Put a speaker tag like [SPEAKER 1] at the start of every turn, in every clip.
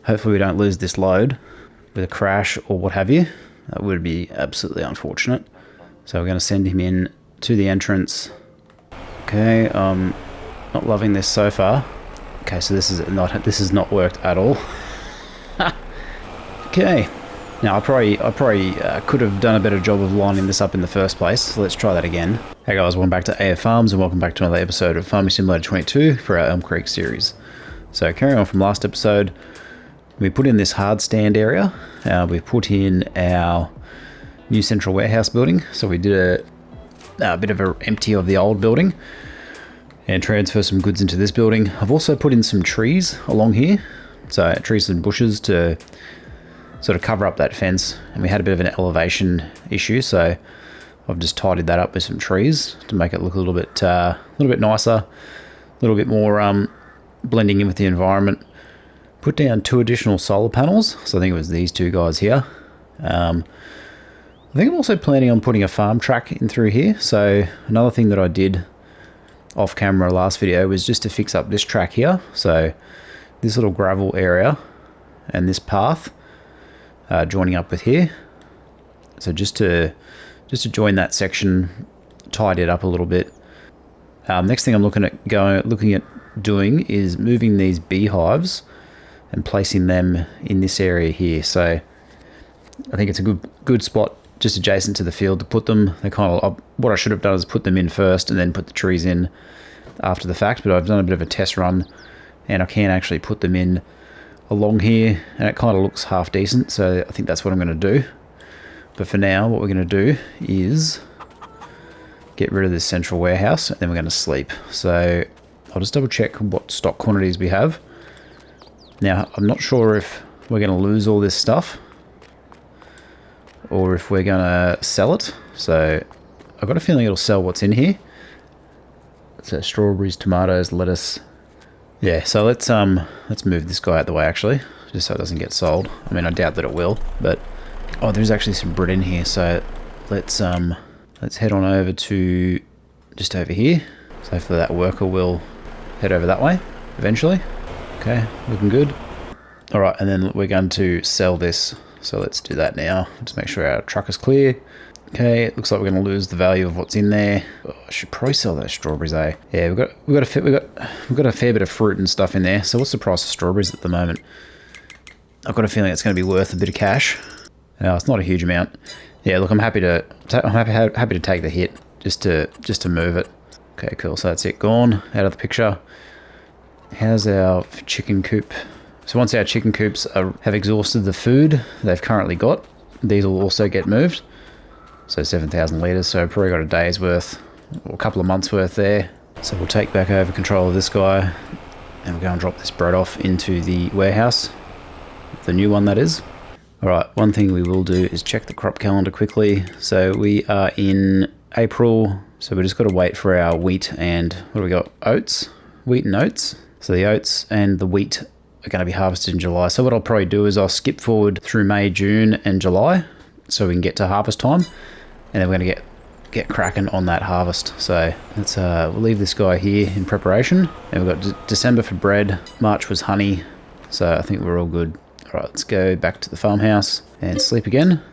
[SPEAKER 1] Hopefully we don't lose this load with a crash or what have you. That would be absolutely unfortunate. So we're going to send him in to the entrance. Okay, not loving this so far. Okay, so this has not worked at all. Okay, now I probably could have done a better job of lining this up in the first place. So let's try that again. Hey guys, welcome back to AF Farms and welcome back to another episode of Farming Simulator 22 for our Elm Creek series. So carrying on from last episode, we put in this hard stand area. We put in our new central warehouse building. So we did a bit of an empty of the old building and transfer some goods into this building. I've also put in some trees along here. So trees and bushes to sort of cover up that fence. And we had a bit of an elevation issue. So I've just tidied that up with some trees to make it look a little bit nicer, a little bit more blending in with the environment. Put down 2 additional solar panels. So I think it was these 2 guys here. I think I'm also planning on putting a farm track in through here. So another thing that I did off camera last video was just to fix up this track here. So this little gravel area and this path joining up with here. So just to join that section, tidy it up a little bit. Next thing I'm looking at doing is moving these beehives and placing them in this area here. So I think it's a good spot just adjacent to the field to put them. They kind of, what I should have done is put them in first and then put the trees in after the fact, but I've done a bit of a test run and I can actually put them in along here and it kind of looks half decent. So I think that's what I'm going to do. But for now, what we're going to do is get rid of this central warehouse and then we're going to sleep. So I'll just double check what stock quantities we have. Now, I'm not sure if we're going to lose all this stuff or if we're going to sell it. So I've got a feeling it'll sell what's in here. So strawberries, tomatoes, lettuce. Yeah, so let's move this guy out the way actually, just so it doesn't get sold. I mean, I doubt that it will, but oh, there's actually some bread in here. So let's head on over to just over here. So hopefully that worker will head over that way eventually. Okay, looking good. All right, and then we're going to sell this. So let's do that now. Just make sure our truck is clear. Okay, it looks like we're going to lose the value of what's in there. Oh, I should probably sell those strawberries, eh? Yeah, we've got a fair bit of fruit and stuff in there. So what's the price of strawberries at the moment? I've got a feeling it's going to be worth a bit of cash. No, it's not a huge amount. Yeah, look, I'm happy to take the hit just to move it. Okay, cool. So that's it, gone out of the picture. How's our chicken coop? So once our chicken coops have exhausted the food they've currently got, these will also get moved. So 7,000 litres, so probably got a day's worth, or a couple of months worth there. So we'll take back over control of this guy, and we'll go and drop this bread off into the warehouse, the new one that is. Alright, one thing we will do is check the crop calendar quickly. So we are in April, so we just got to wait for our wheat and, what do we got, oats? Wheat and oats. So the oats and the wheat are going to be harvested in July. So what I'll probably do is I'll skip forward through May, June and July so we can get to harvest time, and then we're going to get cracking on that harvest. So let's we'll leave this guy here in preparation, and we've got December for bread, March was honey, so I think we're all good. All right, let's go back to the farmhouse and sleep again.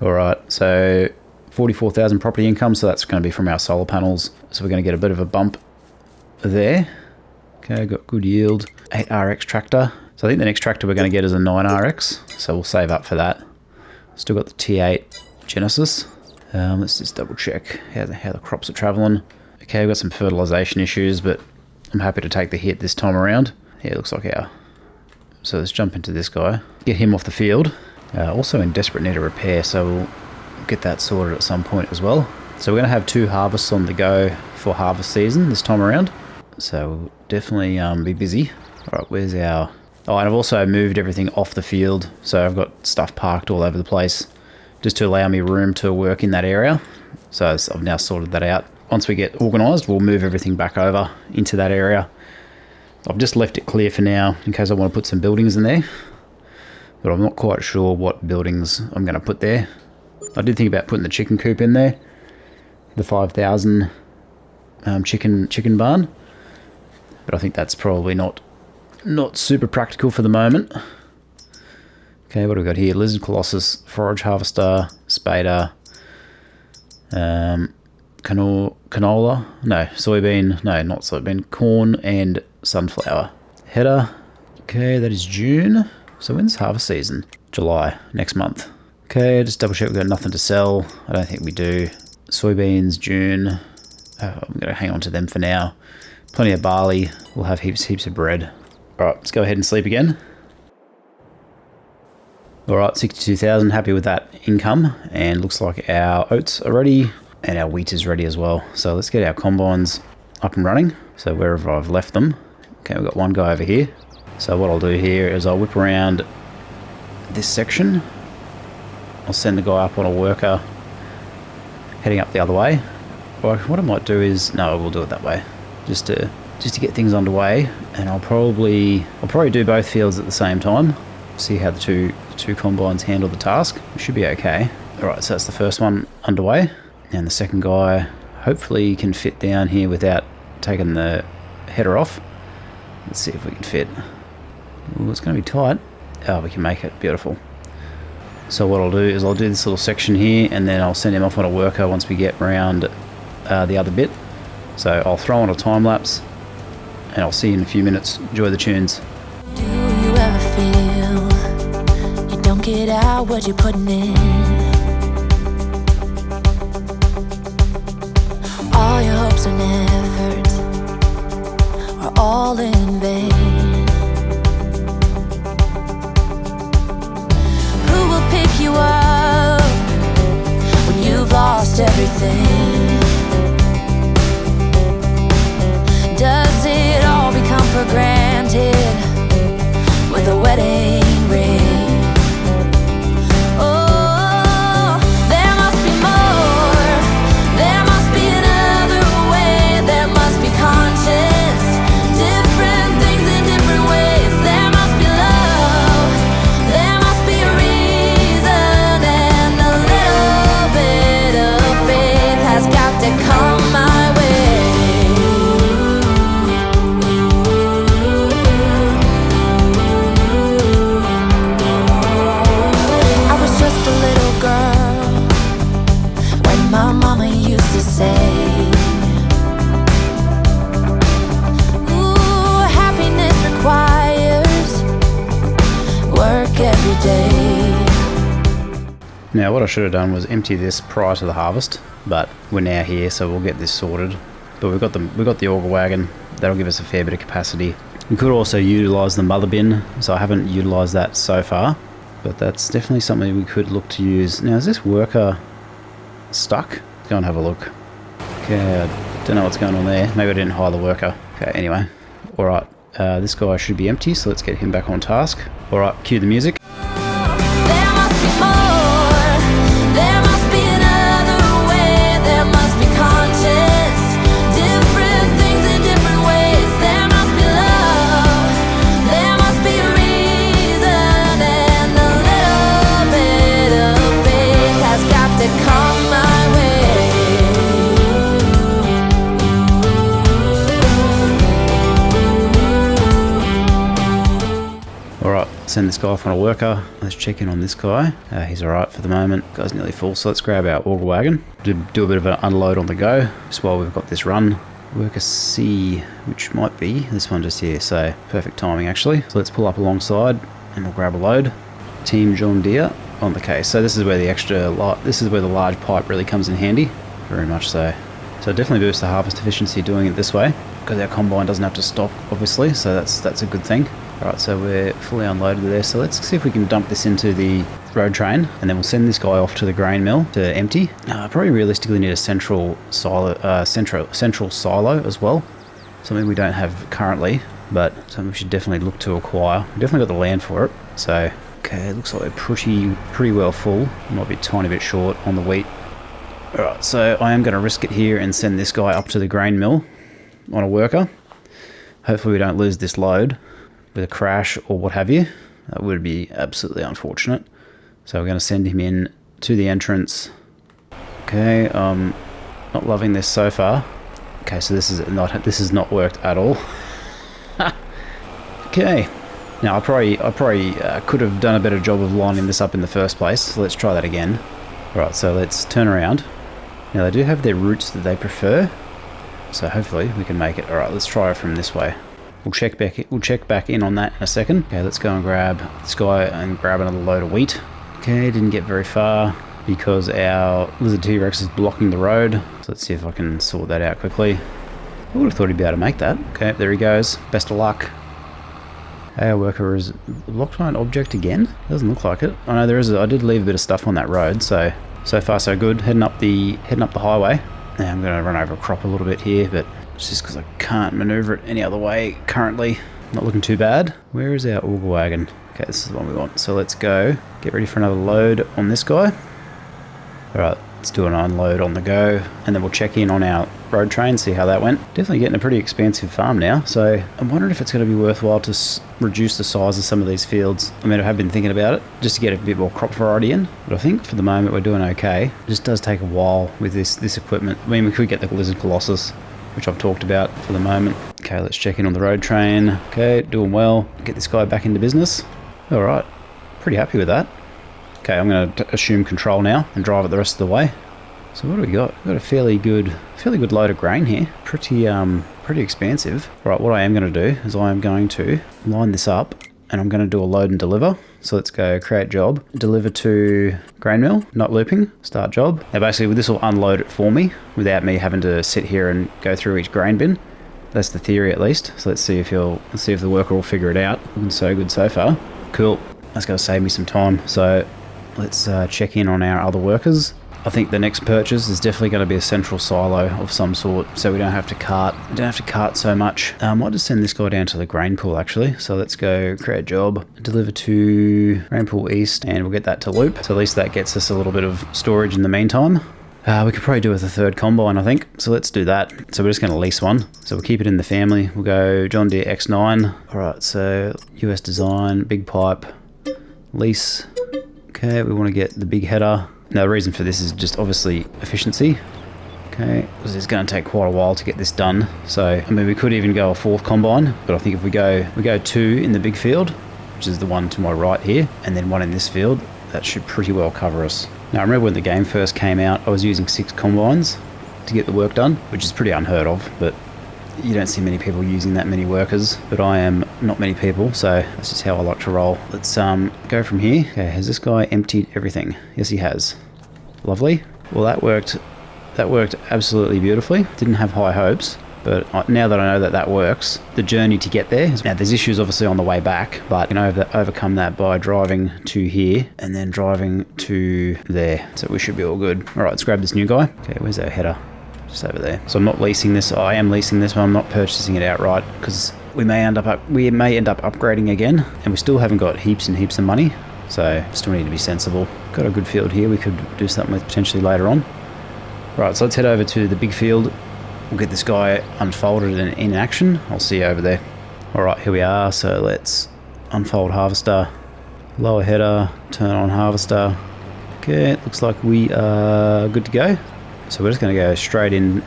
[SPEAKER 1] All right, so 44,000 property income, so that's going to be from our solar panels. So we're going to get a bit of a bump there. Okay, got good yield. 8RX tractor. So I think the next tractor we're going to get is a 9RX, so we'll save up for that. Still got the T8 Genesis. Let's just double check how the crops are traveling. Okay, we've got some fertilization issues, but I'm happy to take the hit this time around. Yeah, it looks like our... So let's jump into this guy. Get him off the field. Also in desperate need of repair, so we'll get that sorted at some point as well. So we're going to have 2 harvests on the go for harvest season this time around. So we'll definitely be busy. All right, where's our... Oh, and I've also moved everything off the field. So I've got stuff parked all over the place just to allow me room to work in that area. So I've now sorted that out. Once we get organised, we'll move everything back over into that area. I've just left it clear for now in case I want to put some buildings in there. But I'm not quite sure what buildings I'm going to put there. I did think about putting the chicken coop in there. The 5,000 chicken barn. But I think that's probably not not super practical for the moment. Okay, what do we got here? Lizard Colossus, Forage Harvester, Spader, canola, no, soybean, no, not soybean, corn and sunflower. Header, okay, that is June. So when's harvest season? July, next month. Okay, just double check we've got nothing to sell. I don't think we do. Soybeans, June. I'm going to hang on to them for now. Plenty of barley. We'll have heaps of bread. Alright, let's go ahead and sleep again. Alright, 62,000, happy with that income. And looks like our oats are ready and our wheat is ready as well. So let's get our combines up and running. So wherever I've left them. Okay, we've got one guy over here. So what I'll do here is I'll whip around this section. I'll send the guy up on a worker heading up the other way. Or what I might do is, no, we'll do it that way. Just to get things underway. And I'll probably do both fields at the same time. See how the two combines handle the task. It should be okay. Alright, so that's the first one underway. And the second guy hopefully can fit down here without taking the header off. Let's see if we can fit. Ooh, it's going to be tight. Oh, we can make it. Beautiful. So what I'll do is I'll do this little section here and then I'll send him off on a worker once we get around the other bit. So I'll throw on a time lapse and I'll see you in a few minutes. Enjoy the tunes.
[SPEAKER 2] Do you ever feel you don't get out what you're putting in? All your hopes and efforts are all in vain. Who will pick you up when you've lost everything? Does it all become for granted with a wedding ring? Oh, there must be more. There must be another way. There must be conscious, different things in different ways. There must be love. There must be a reason, and a little bit of faith has got to come my way.
[SPEAKER 1] Now what I should have done was empty this prior to the harvest, but we're now here, so we'll get this sorted. But we've got the auger wagon. That'll give us a fair bit of capacity. We could also utilise the mother bin, so I haven't utilised that so far, but that's definitely something we could look to use. Now is this worker stuck? Let's go and have a look. Okay, I don't know what's going on there. Maybe I didn't hire the worker. Okay, anyway. Alright, this guy should be empty, so let's get him back on task. Alright, cue the music. Send this guy off on a worker. Let's check in on this guy. He's alright for the moment. Guy's nearly full, so let's grab our auger wagon. Do a bit of an unload on the go, just while we've got this run. Worker C, which might be this one just here, so perfect timing actually. So let's pull up alongside and we'll grab a load. Team John Deere on the case. So this is where the large pipe really comes in handy. Very much so. So definitely boosts the harvest efficiency doing it this way, because our combine doesn't have to stop, obviously, so that's a good thing. Alright, so we're fully unloaded there, so let's see if we can dump this into the road train, and then we'll send this guy off to the grain mill to empty. Probably realistically need a central silo as well, something we don't have currently, but something we should definitely look to acquire. We definitely got the land for it, so okay, it looks like we're pretty well full. Might be a tiny bit short on the wheat. Alright, so I am going to risk it here and send this guy up to the grain mill on a worker. Hopefully we don't lose this load with a crash or what have you. That would be absolutely unfortunate. So we're going to send him in to the entrance. Okay, not loving this so far. Okay, so this is not worked at all. Okay. Now I probably could have done a better job of lining this up in the first place, so let's try that again. Right, so let's turn around. Now they do have their routes that they prefer, so hopefully we can make it. Alright, let's try it from this way. We'll check back in on that in a second. Okay, let's go and grab this guy and grab another load of wheat. Okay, didn't get very far because our lizard T-Rex is blocking the road. So let's see if I can sort that out quickly. I would have thought he'd be able to make that. Okay, there he goes. Best of luck. Our worker is blocked by an object again. Doesn't look like it. I know there is. I did leave a bit of stuff on that road, so far so good. Heading up the highway. Now I'm going to run over a crop a little bit here, but it's just because I can't maneuver it any other way currently. Not looking too bad. Where is our auger wagon? Okay, this is the one we want. So let's go. Get ready for another load on this guy. Alright, let's do an unload on the go, and then we'll check in on our road train, see how that went. Definitely getting a pretty expansive farm now, so I'm wondering if it's going to be worthwhile to reduce the size of some of these fields. I mean, I have been thinking about it, just to get a bit more crop variety in, but I think for the moment we're doing okay. It just does take a while with this equipment. I mean, we could get the Lizard Colossus, which I've talked about for the moment. Okay, let's check in on the road train. Okay, doing well. Get this guy back into business. Alright, pretty happy with that. Okay, I'm going to assume control now and drive it the rest of the way. So what do we got? We've got a fairly good load of grain here. Pretty expansive. Right, what I am going to do is I am going to line this up and I'm going to do a load and deliver. So let's go create job, deliver to grain mill, not looping, start job. Now basically this will unload it for me without me having to sit here and go through each grain bin. That's the theory at least. So let's see if the worker will figure it out. Looking so good so far. Cool. That's going to save me some time. So let's check in on our other workers. I think the next purchase is definitely going to be a central silo of some sort, so we don't have to cart so much. I might just send this guy down to the grain pool actually. So let's go create job, deliver to grain pool east, and we'll get that to loop. So at least that gets us a little bit of storage in the meantime. We could probably do with a third combine, I think. So let's do that. So we're just going to lease one. So we'll keep it in the family. We'll go John Deere X9. All right, so US design, big pipe, lease. Okay, we want to get the big header. Now the reason for this is just obviously efficiency. Okay, because it's going to take quite a while to get this done. So I mean, we could even go a fourth combine, but I think if we go two in the big field, which is the one to my right here, and then one in this field, that should pretty well cover us. Now I remember when the game first came out, I was using 6 combines to get the work done, which is pretty unheard of, but you don't see many people using that many workers, but I am not many people, so that's just how I like to roll. Let's go from here. Okay, has this guy emptied everything? Yes, he has. Lovely. Well, that worked absolutely beautifully. Didn't have high hopes, but now that I know that works, the journey to get there, now there's issues obviously on the way back, but you can overcome that by driving to here and then driving to there. So we should be all good. All right, let's grab this new guy. Okay, where's our header? Just over there. So I'm not leasing this. I am leasing this one. I'm not purchasing it outright because we may end up upgrading again, and we still haven't got heaps and heaps of money. So still need to be sensible. Got a good field here. We could do something with potentially later on. Right, so let's head over to the big field. We'll get this guy unfolded and in action. I'll see you over there. All right, here we are. So let's unfold harvester, lower header, turn on harvester. Okay, it looks like we are good to go. So we're just going to go straight in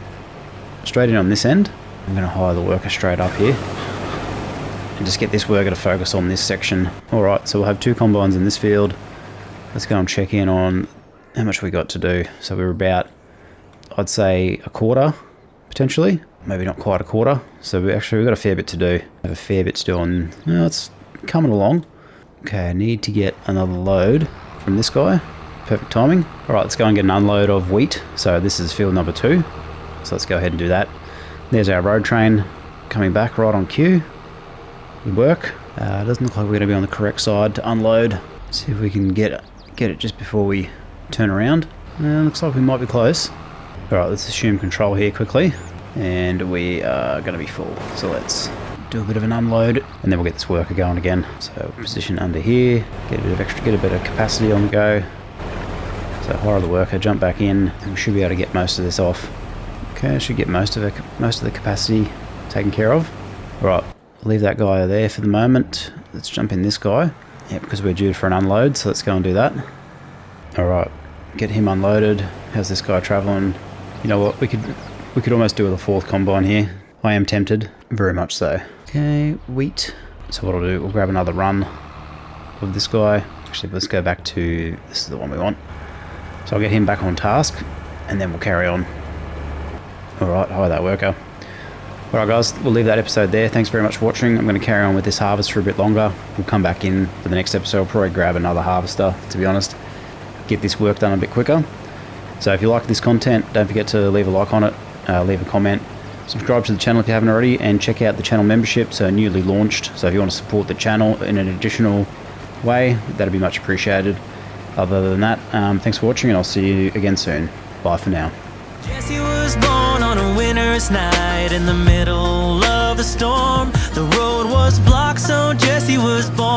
[SPEAKER 1] on this end. I'm going to hire the worker straight up here and just get this worker to focus on this section. Alright, so we'll have 2 combines in this field. Let's go and check in on how much we got to do. So we're about, I'd say, a quarter, potentially. Maybe not quite a quarter. So we've got a fair bit to do. Have a fair bit to do on, it's coming along. Okay, I need to get another load from this guy. Perfect timing. Alright, let's go and get an unload of wheat. So this is field number 2. So let's go ahead and do that. There's our road train coming back right on cue. Good work. It doesn't look like we're going to be on the correct side to unload. See if we can get it just before we turn around. Looks like we might be close. Alright, let's assume control here quickly. And we are going to be full. So let's do a bit of an unload and then we'll get this worker going again. So position under here, get a bit of capacity on the go. So hire the worker, jump back in, and we should be able to get most of this off. Okay, I should get most of the capacity taken care of. Alright, leave that guy there for the moment. Let's jump in this guy. Yeah, because we're due for an unload, so let's go and do that. Alright, get him unloaded. How's this guy travelling? You know what, we could almost do with a 4th combine here. I am tempted, very much so. Okay, wheat. So what I'll do, we'll grab another run of this guy. Actually, let's go back to, this is the one we want. So I'll get him back on task, and then we'll carry on. Alright, hire that worker. Alright guys, we'll leave that episode there. Thanks very much for watching. I'm going to carry on with this harvest for a bit longer. We'll come back in for the next episode. I'll probably grab another harvester, to be honest. Get this work done a bit quicker. So if you like this content, don't forget to leave a like on it, leave a comment, subscribe to the channel if you haven't already, and check out the channel membership, so newly launched. So if you want to support the channel in an additional way, that'd be much appreciated. Other than that, thanks for watching, and I'll see you again soon. Bye for now.
[SPEAKER 3] Jesse was born on a winter's night in the middle of a storm. The road was blocked, so Jesse was born.